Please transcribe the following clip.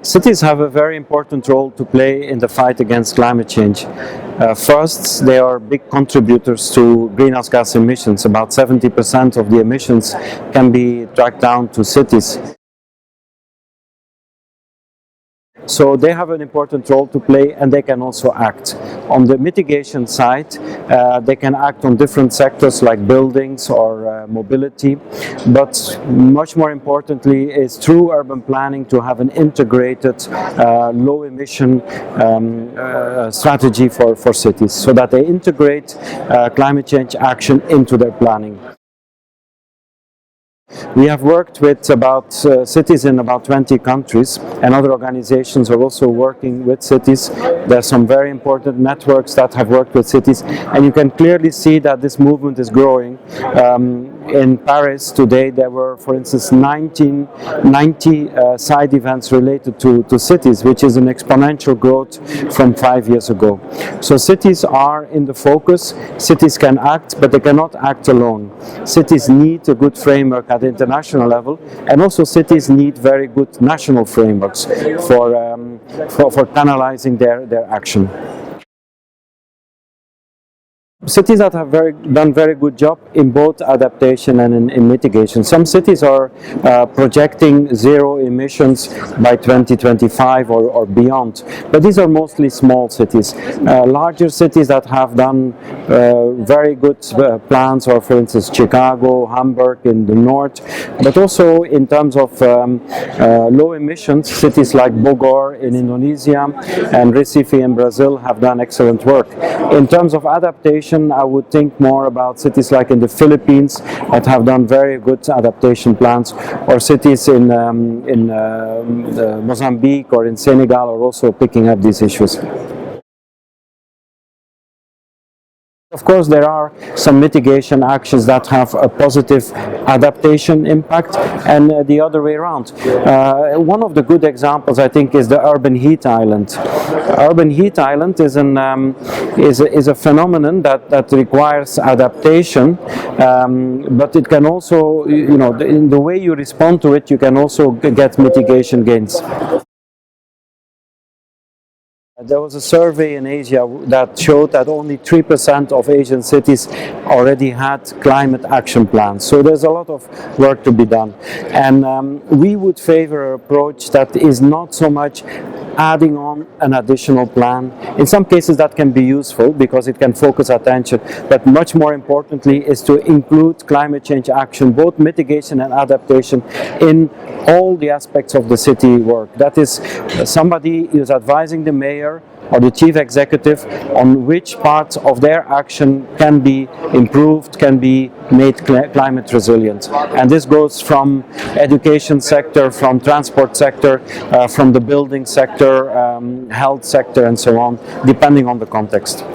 Cities have a very important role to play in the fight against climate change. First, they are big contributors to greenhouse gas emissions. About 70% of the emissions can be tracked down to cities. So they have an important role to play, and they can also act. On the mitigation side, they can act on different sectors like buildings or mobility, but much more importantly is through urban planning to have an integrated low emission strategy for cities, so that they integrate climate change action into their planning. We have worked with about cities in about 20 countries, and other organizations are also working with cities. There are some very important networks that have worked with cities, and you can clearly see that this movement is growing. In Paris today there were, for instance, 90 side events related to cities, which is an exponential growth from 5 years ago. So cities are in the focus. Cities can act, but they cannot act alone. Cities need a good framework at the international level, and also cities need very good national frameworks for canalizing their action. Cities that have done very good job in both adaptation and in mitigation. Some cities are projecting zero emissions by 2025 or beyond, but these are mostly small cities. Larger cities that have done very good plans are, for instance, Chicago, Hamburg in the north, but also in terms of low emissions, cities like Bogor in Indonesia and Recife in Brazil have done excellent work. In terms of adaptation, I would think more about cities like in the Philippines that have done very good adaptation plans, or cities in Mozambique or in Senegal are also picking up these issues. Of course, there are some mitigation actions that have a positive adaptation impact, and the other way around. One of the good examples, I think, is the urban heat island. Urban heat island is a phenomenon that requires adaptation, but it can also, in the way you respond to it, you can also get mitigation gains. There was a survey in Asia that showed that only 3% of Asian cities already had climate action plans. So there's a lot of work to be done. And we would favor an approach that is not so much adding on an additional plan. In some cases that can be useful because it can focus attention, but much more importantly is to include climate change action, both mitigation and adaptation, in all the aspects of the city work. That is, somebody is advising the mayor or the chief executive on which parts of their action can be improved, can be made climate resilient. And this goes from education sector, from transport sector, from the building sector, health sector, and so on, depending on the context.